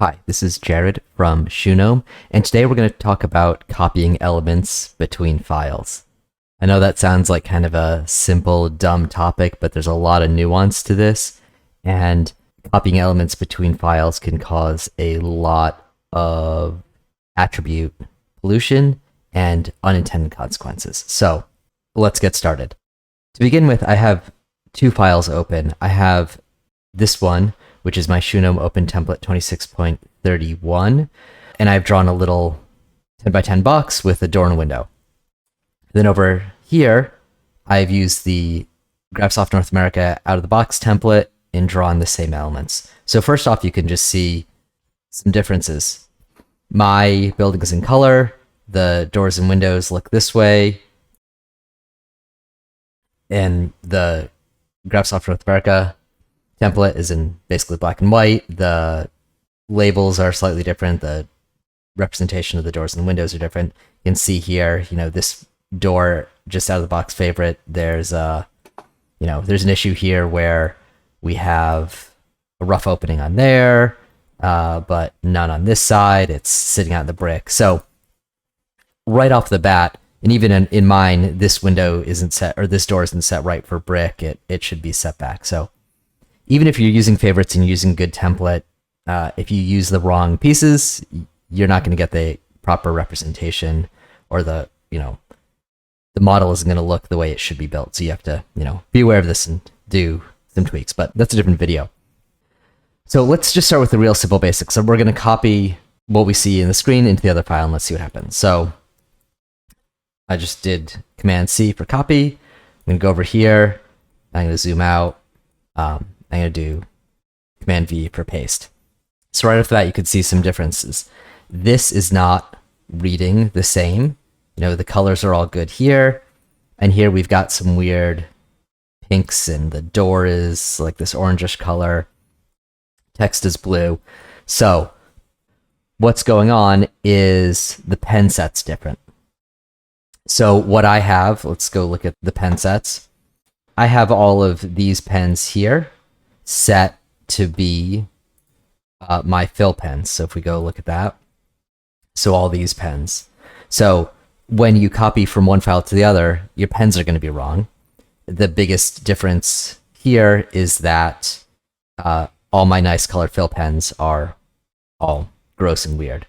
Hi, this is Jared from Shoegnome, and today we're going to talk about copying elements between files. I know that sounds like kind of a simple, dumb topic, but there's a lot of nuance to this, and copying elements between files can cause a lot of attribute pollution and unintended consequences. So let's get started. To begin with, I have two files open. I have this one, which is my Shoegnome Open Template 26.31, and I've drawn a little 10 by 10 box with a door and a window. Then over here, I've used the Graphisoft North America out of the box template and drawn the same elements. So first off, you can just see some differences. My building is in color, the doors and windows look this way, and the Graphisoft North America template is in basically black and white. The labels are slightly different. The representation of the doors and the windows are different. You can see here, this door just out of the box favorite. There's there's an issue here where we have a rough opening on there, but none on this side. It's sitting out in the brick. So right off the bat, and even in mine, this window isn't set, or this door isn't set right for brick. It should be set back. So even if you're using favorites and using good template, if you use the wrong pieces, you're not going to get the proper representation, or the model isn't going to look the way it should be built. So you have to, be aware of this and do some tweaks, but that's a different video. So let's just start with the real simple basics. So we're going to copy what we see in the screen into the other file, and let's see what happens. So I just did Command C for copy. I'm going to go over here. I'm going to zoom out. I'm going to do Command V for paste. So right off the bat, you could see some differences. This is not reading the same. The colors are all good here. And here we've got some weird pinks, and the door is like this orangish color. Text is blue. So what's going on is the pen set's different. So what I have, let's go look at the pen sets. I have all of these pens here set to be my fill pens. So if we go look at that, so all these pens. So when you copy from one file to the other, your pens are going to be wrong. The biggest difference here is that all my nice colored fill pens are all gross and weird.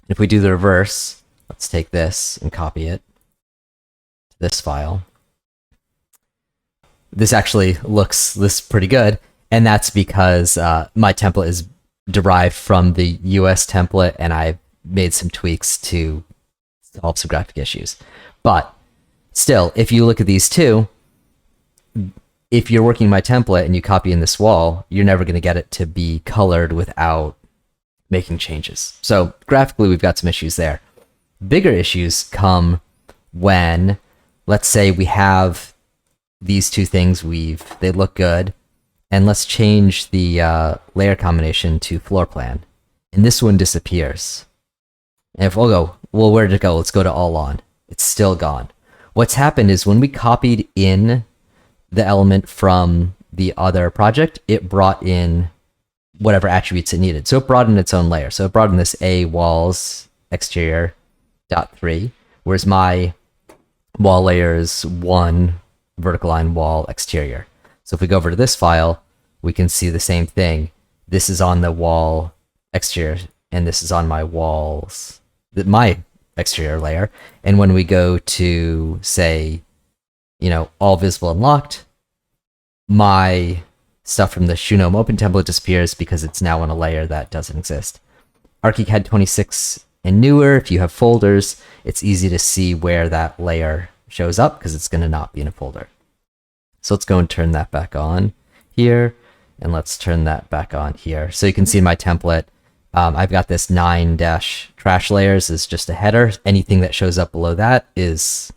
If we do the reverse, let's take this and copy it to this file. This actually looks pretty good, and that's because my template is derived from the US template, and I've made some tweaks to solve some graphic issues. But still, if you look at these two, if you're working my template and you copy in this wall, you're never going to get it to be colored without making changes. So graphically, we've got some issues there. Bigger issues come when, let's say we have these two things they look good, and let's change the layer combination to floor plan, and this one disappears. And if we'll go, well, where did it go? Let's go to all on. It's still gone. What's happened is when we copied in the element from the other project, it brought in whatever attributes it needed. So it brought in its own layer. So it brought in this A walls exterior .3, whereas my wall layer is 1 vertical line wall exterior. So if we go over to this file, we can see the same thing. This is on the wall exterior, and this is on my walls, my exterior layer. And when we go to, say, all visible and locked, my stuff from the Shoegnome Open template disappears because it's now on a layer that doesn't exist. Archicad 26 and newer, if you have folders, it's easy to see where that layer shows up because it's going to not be in a folder. So let's go and turn that back on here, and let's turn that back on here. So you can see in my template, I've got this 9 trash layers is just a header. Anything that shows up below that is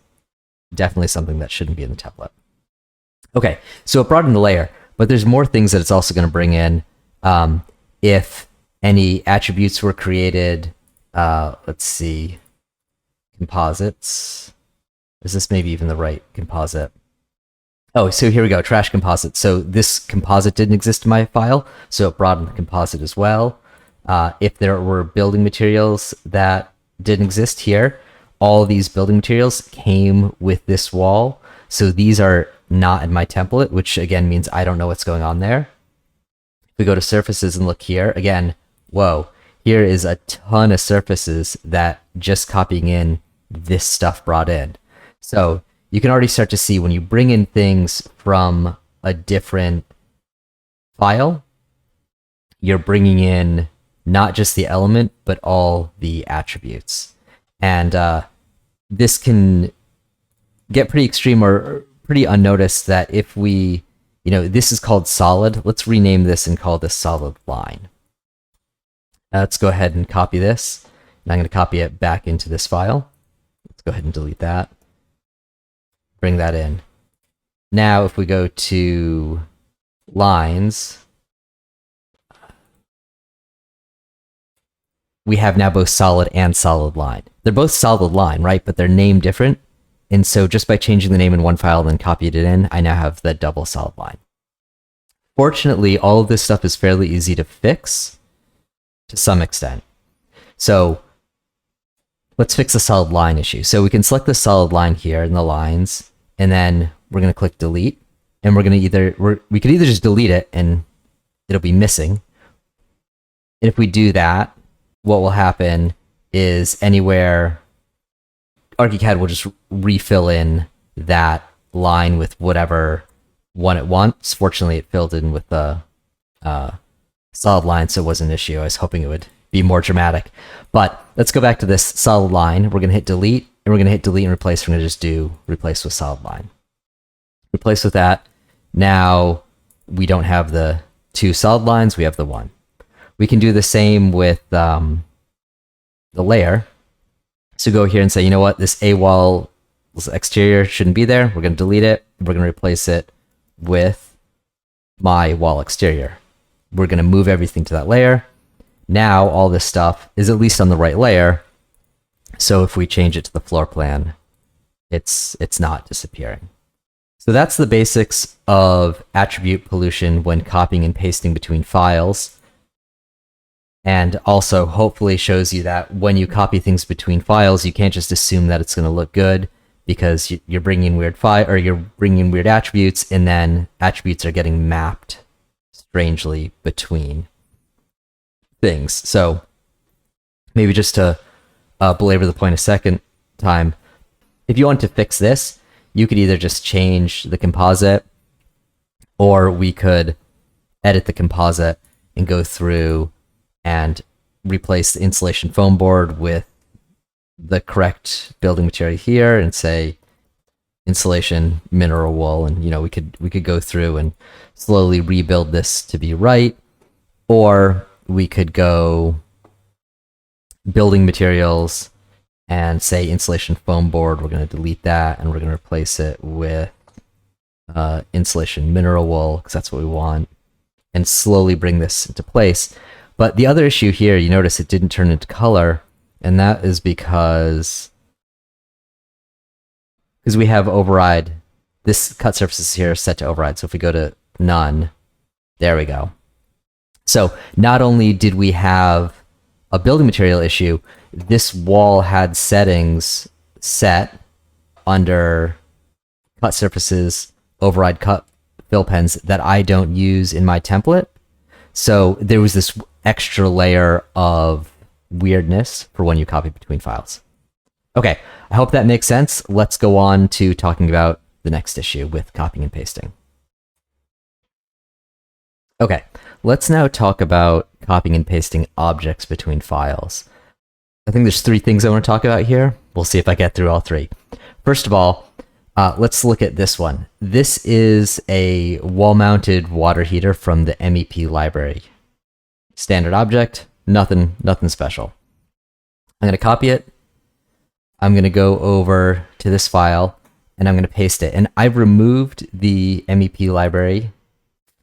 definitely something that shouldn't be in the template. Okay, so it brought in the layer, but there's more things that it's also going to bring in. If any attributes were created, let's see, composites. Is this maybe even the right composite? Oh, so here we go, trash composite. So this composite didn't exist in my file, so it brought in the composite as well. If there were building materials that didn't exist here, all these building materials came with this wall. So these are not in my template, which again means I don't know what's going on there. If we go to surfaces and look here, again, whoa, here is a ton of surfaces that just copying in this stuff brought in. So you can already start to see when you bring in things from a different file, you're bringing in not just the element, but all the attributes. And this can get pretty extreme or pretty unnoticed that if we, this is called solid. Let's rename this and call this solid line. Let's go ahead and copy this. And I'm going to copy it back into this file. Let's go ahead and delete that. Bring that in. Now, if we go to lines, we have now both solid and solid line. They're both solid line, right? But they're named different. And so just by changing the name in one file and then copied it in, I now have the double solid line. Fortunately, all of this stuff is fairly easy to fix to some extent. So let's fix the solid line issue. So we can select the solid line here in the lines, and then we're going to click delete. And we're going to we could either just delete it and it'll be missing. And if we do that, what will happen is anywhere Archicad will just refill in that line with whatever one it wants. Fortunately, it filled in with the solid line, so it wasn't an issue. I was hoping it would be more dramatic. But let's go back to this solid line. We're going to hit delete, and we're going to hit delete and replace. We're going to just do replace with solid line. Replace with that. Now we don't have the two solid lines. We have the one. We can do the same with the layer. So go here and say, you know what, this A wall exterior shouldn't be there. We're going to delete it. We're going to replace it with my wall exterior. We're going to move everything to that layer. Now all this stuff is at least on the right layer. So if we change it to the floor plan, it's not disappearing. So that's the basics of attribute pollution when copying and pasting between files. And also hopefully shows you that when you copy things between files, you can't just assume that it's going to look good because you're bringing weird you're bringing weird attributes, and then attributes are getting mapped strangely between things. So maybe just to belabor the point a second time, if you want to fix this, you could either just change the composite, or we could edit the composite and go through and replace the insulation foam board with the correct building material here and say insulation mineral wool, and we could go through and slowly rebuild this to be right. Or we could go building materials and say insulation foam board. We're going to delete that and we're going to replace it with insulation mineral wool because that's what we want, and slowly bring this into place. But the other issue here, you notice it didn't turn into color, and that is because we have override. This cut surfaces here is set to override. So if we go to none, there we go. So not only did we have a building material issue, this wall had settings set under cut surfaces, override cut fill pens that I don't use in my template. So there was this extra layer of weirdness for when you copy between files. Okay, I hope that makes sense. Let's go on to talking about the next issue with copying and pasting. Okay, let's now talk about copying and pasting objects between files. I think there's three things I want to talk about here. We'll see if I get through all three. First of all, let's look at this one. This is a wall-mounted water heater from the MEP library. Standard object, nothing special. I'm going to copy it. I'm going to go over to this file, and I'm going to paste it. And I've removed the MEP library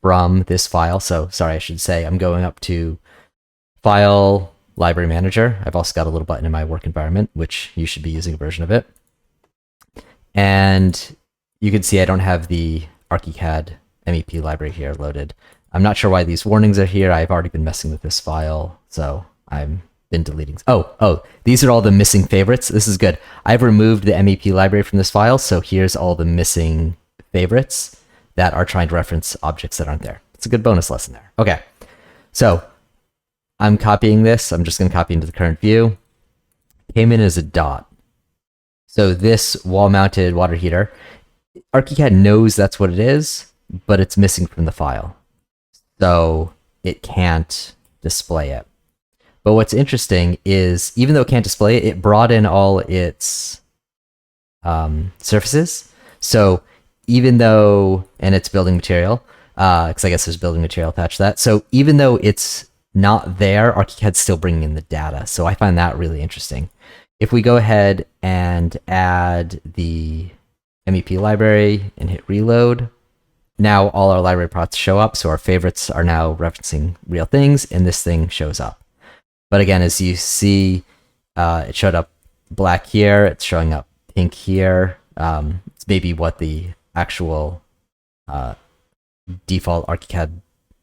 from this file. So, sorry, I should say I'm going up to File, Library Manager. I've also got a little button in my work environment, which you should be using a version of it. And you can see I don't have the Archicad MEP library here loaded. I'm not sure why these warnings are here. I've already been messing with this file, so I've been deleting. Oh, these are all the missing favorites. This is good. I've removed the MEP library from this file, so here's all the missing favorites that are trying to reference objects that aren't there. It's a good bonus lesson there. Okay, so I'm copying this. I'm just going to copy into the current view. Came in as a dot. So this wall-mounted water heater, Archicad knows that's what it is, but it's missing from the file. So it can't display it. But what's interesting is, even though it can't display it, it brought in all its surfaces. So even though, and it's building material, because I guess there's building material attached to that. So even though it's not there, Archicad's still bringing in the data. So I find that really interesting. If we go ahead and add the MEP library and hit reload, now all our library props show up. So our favorites are now referencing real things, and this thing shows up. But again, as you see, it showed up black here. It's showing up pink here. It's maybe what the actual default Archicad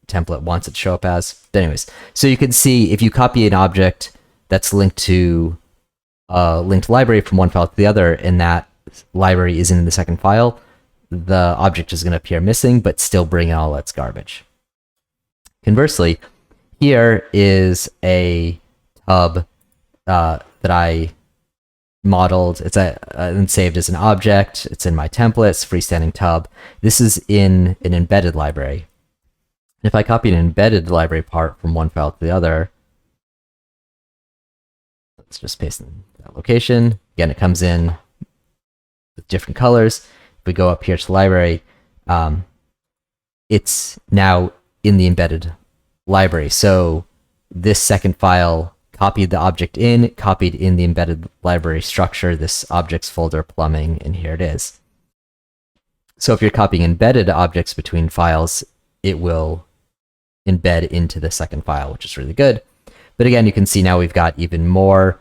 template wants it to show up as. But anyways, so you can see if you copy an object that's linked to a linked library from one file to the other, and that library isn't in the second file, the object is going to appear missing, but still bring in all its garbage. Conversely, here is a tub that I modeled. It's and saved as an object. It's in my templates, freestanding tub. This is in an embedded library. If I copy an embedded library part from one file to the other, let's just paste in that location. Again, it comes in with different colors. If we go up here to the library, it's now in the embedded library. So this second file copied the object in, copied in the embedded library structure, this objects folder plumbing, and here it is. So if you're copying embedded objects between files, it will embed into the second file, which is really good. But again, you can see now we've got even more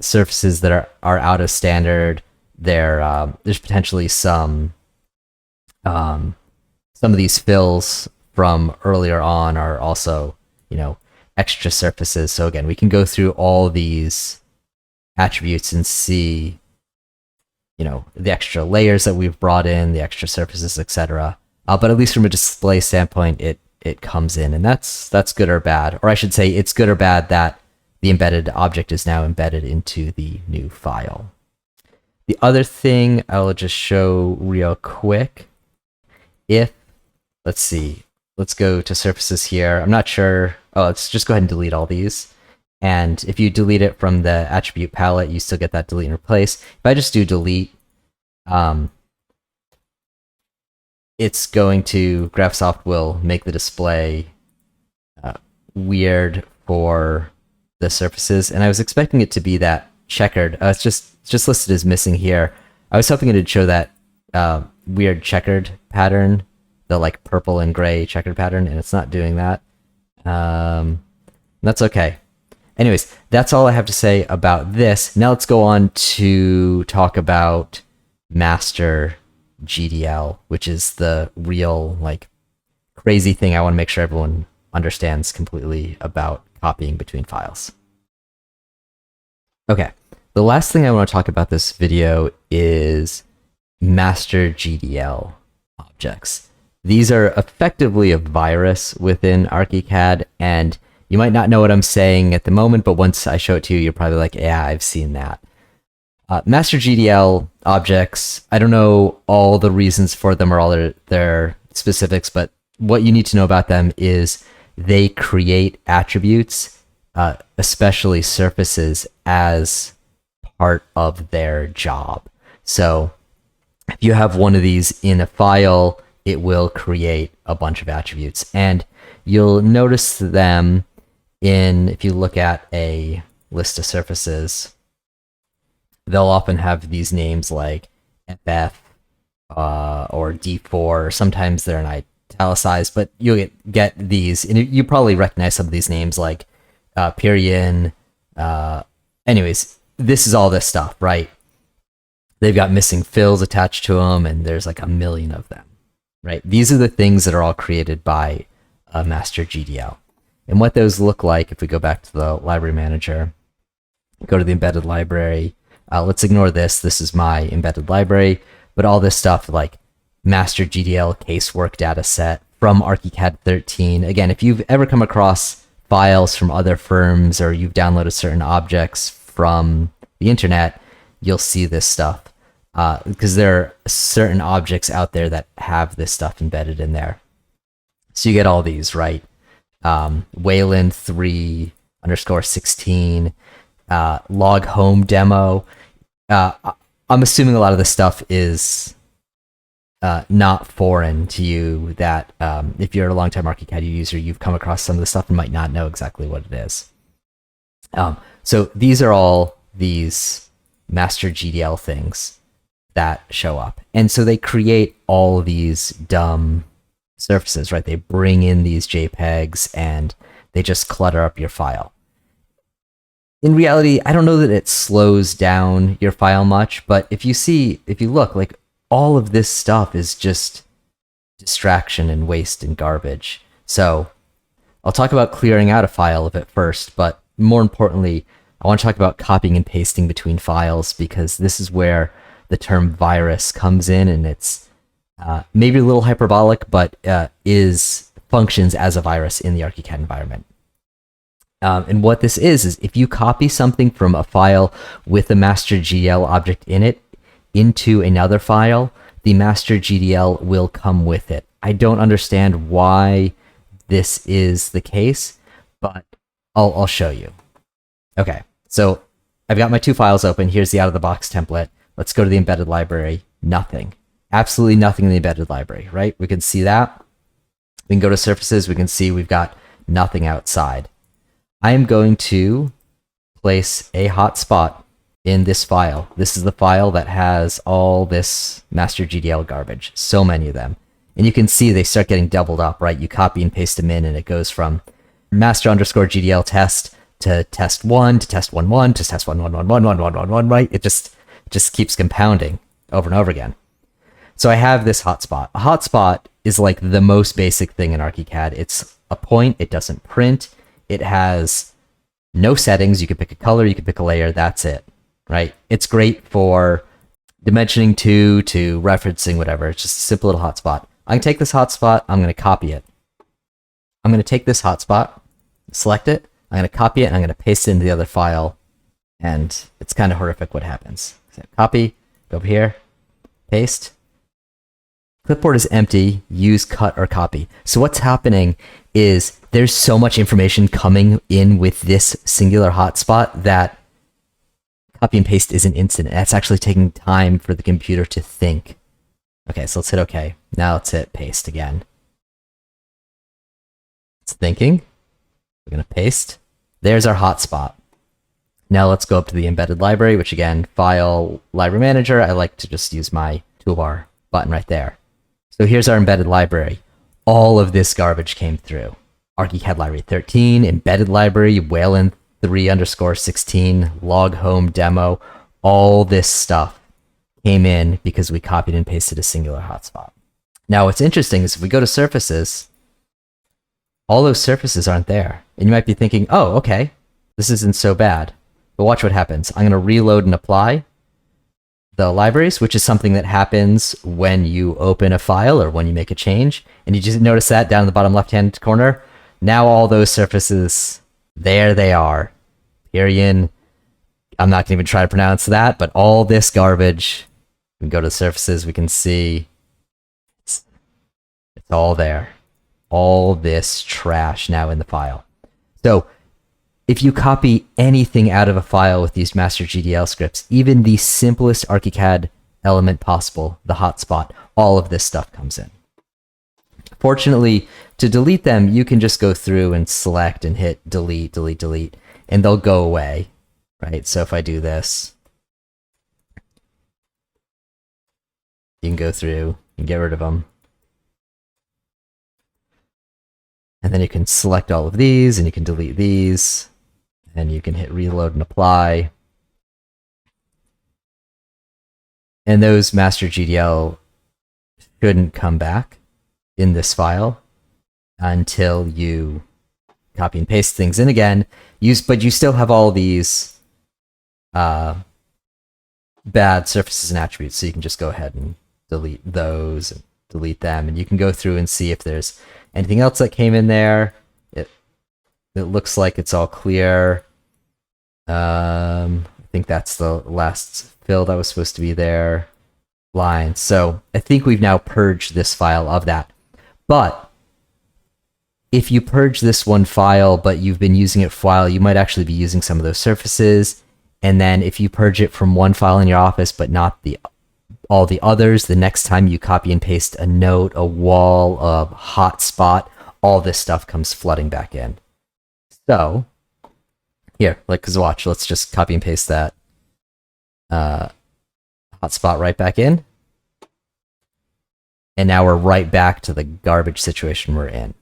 surfaces that are out of standard. There's potentially some of these fills from earlier on are also, extra surfaces. So again, we can go through all these attributes and see, the extra layers that we've brought in, the extra surfaces, etc. But at least from a display standpoint, it comes in, and that's good or bad. Or I should say, it's good or bad that the embedded object is now embedded into the new file. The other thing I'll just show real quick, let's see, let's go to surfaces here. I'm not sure. Oh, let's just go ahead and delete all these. And if you delete it from the attribute palette, you still get that delete and replace. If I just do delete, it's going to, Graphisoft will make the display weird for the surfaces. And I was expecting it to be that checkered. It's just listed as missing here. I was hoping it would show that weird checkered pattern, the like purple and gray checkered pattern, and it's not doing that. That's okay. Anyways, that's all I have to say about this. Now let's go on to talk about master GDL, which is the real crazy thing I want to make sure everyone understands completely about copying between files. Okay, the last thing I want to talk about this video is master GDL objects. These are effectively a virus within Archicad, and you might not know what I'm saying at the moment, but once I show it to you, you're probably like, yeah, I've seen that. Master GDL objects, I don't know all the reasons for them or all their specifics, but what you need to know about them is they create attributes, especially surfaces, as part of their job. So if you have one of these in a file, it will create a bunch of attributes. And you'll notice them if you look at a list of surfaces, they'll often have these names like FF or D4, or sometimes they're in italicized, but you'll get these, and you probably recognize some of these names like PIIROINEN. Anyways, this is all this stuff, right? They've got missing fills attached to them, and there's like a million of them. right? These are the things that are all created by a master GDL. And what those look like, if we go back to the library manager, go to the embedded library, let's ignore this. This is my embedded library, but all this stuff like master GDL casework data set from Archicad 13. Again, if you've ever come across files from other firms or you've downloaded certain objects from the internet, you'll see this stuff because there are certain objects out there that have this stuff embedded in there. So you get all these, right? Wayland 3_16, log home demo. I'm assuming a lot of this stuff is not foreign to you, that if you're a longtime Archicad user, you've come across some of the stuff and might not know exactly what it is. So these are all these master GDL things that show up. And so they create all these dumb surfaces, right? They bring in these JPEGs and they just clutter up your file. In reality, I don't know that it slows down your file much, but if you look, like all of this stuff is just distraction and waste and garbage. So I'll talk about clearing out a file of it first, but more importantly, I want to talk about copying and pasting between files, because this is where the term virus comes in, and it's maybe a little hyperbolic, but functions as a virus in the Archicad environment. And what this is if you copy something from a file with a master GDL object in it into another file, the master GDL will come with it. I don't understand why this is the case, but I'll show you. Okay, so I've got my two files open. Here's the out-of-the-box template. Let's go to the embedded library. Nothing. Absolutely nothing in the embedded library, right? We can see that. We can go to surfaces. We can see we've got nothing outside. I am going to place a hotspot in this file. This is the file that has all this master GDL garbage, so many of them. And you can see they start getting doubled up, right? You copy and paste them in, and it goes from master_GDL test to test1 to test11 to test11111111, right? It just keeps compounding over and over again. So I have this hotspot. A hotspot is like the most basic thing in Archicad. It's a point. It doesn't print. It has no settings. You can pick a color. You can pick a layer. That's it, right? It's great for dimensioning to referencing, whatever. It's just a simple little hotspot. I can take this hotspot. I'm going to copy it. I'm going to take this hotspot, select it. I'm going to copy it, and I'm going to paste it into the other file. And it's kind of horrific what happens. So copy, go over here, paste. Clipboard is empty. Use cut or copy. So what's happening is there's so much information coming in with this singular hotspot that copy and paste isn't instant. That's actually taking time for the computer to think. Okay, so let's hit OK. Now let's hit paste again. It's thinking. We're going to paste. There's our hotspot. Now let's go up to the embedded library, which again, file, library manager. I like to just use my toolbar button right there. So here's our embedded library. All of this garbage came through. Archicad Library 13, embedded library, Wayland 3_16, log home demo. All this stuff came in because we copied and pasted a singular hotspot. Now what's interesting is if we go to surfaces, all those surfaces aren't there. And you might be thinking, oh, okay, this isn't so bad. But watch what happens. I'm going to reload and apply the libraries, which is something that happens when you open a file or when you make a change. And you just notice that down in the bottom left-hand corner. Now all those surfaces, there they are. PIIROINEN. I'm not going to even try to pronounce that, but all this garbage, we can go to the surfaces, we can see it's all there. All this trash now in the file. So if you copy anything out of a file with these master GDL scripts, even the simplest Archicad element possible, the hotspot, all of this stuff comes in. Fortunately, to delete them, you can just go through and select and hit delete, delete, delete, and they'll go away, right? So if I do this, you can go through and get rid of them. And then you can select all of these, and you can delete these, and you can hit reload and apply. And those master GDL shouldn't come back. in this file until you copy and paste things in again. But you still have all these bad surfaces and attributes, so you can just go ahead and delete those and delete them, and you can go through and see if there's anything else that came in there. It looks like it's all clear. I think that's the last fill that was supposed to be there. Line. So I think we've now purged this file of that. But if you purge this one file, but you've been using it for a while, you might actually be using some of those surfaces. And then if you purge it from one file in your office, but not all the others, the next time you copy and paste a note, a wall, a hotspot, all this stuff comes flooding back in. So here, cause watch, let's just copy and paste that hotspot right back in. And now we're right back to the garbage situation we're in.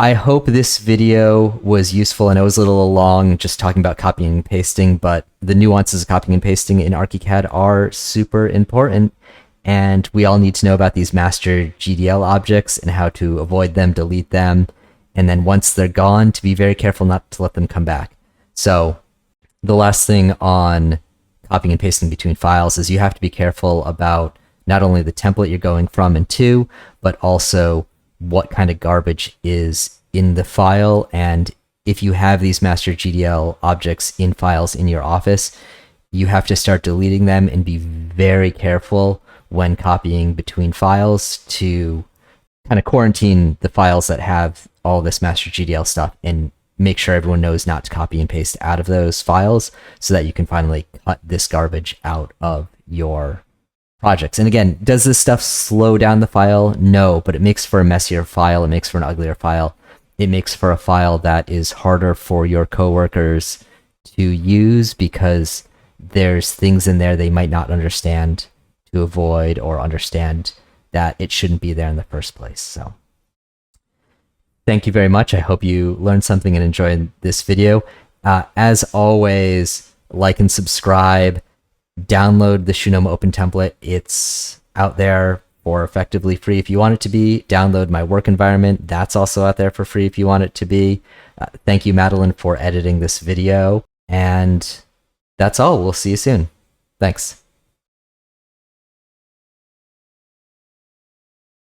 I hope this video was useful. I know it was a little long just talking about copying and pasting, but the nuances of copying and pasting in Archicad are super important, and we all need to know about these master GDL objects and how to avoid them, delete them, and then once they're gone, to be very careful not to let them come back. So the last thing on copying and pasting between files is you have to be careful about not only the template you're going from and to, but also what kind of garbage is in the file. And if you have these master GDL objects in files in your office, you have to start deleting them and be very careful when copying between files to kind of quarantine the files that have all this master GDL stuff and make sure everyone knows not to copy and paste out of those files so that you can finally cut this garbage out of your projects. And again, does this stuff slow down the file? No, but it makes for a messier file. It makes for an uglier file. It makes for a file that is harder for your coworkers to use because there's things in there they might not understand to avoid, or understand that it shouldn't be there in the first place. So thank you very much. I hope you learned something and enjoyed this video. As always, like and subscribe. Download the Shoegnome Open Template. It's out there for effectively free if you want it to be. Download my work environment. That's also out there for free if you want it to be. Thank you, Madeline, for editing this video. And that's all. We'll see you soon. Thanks.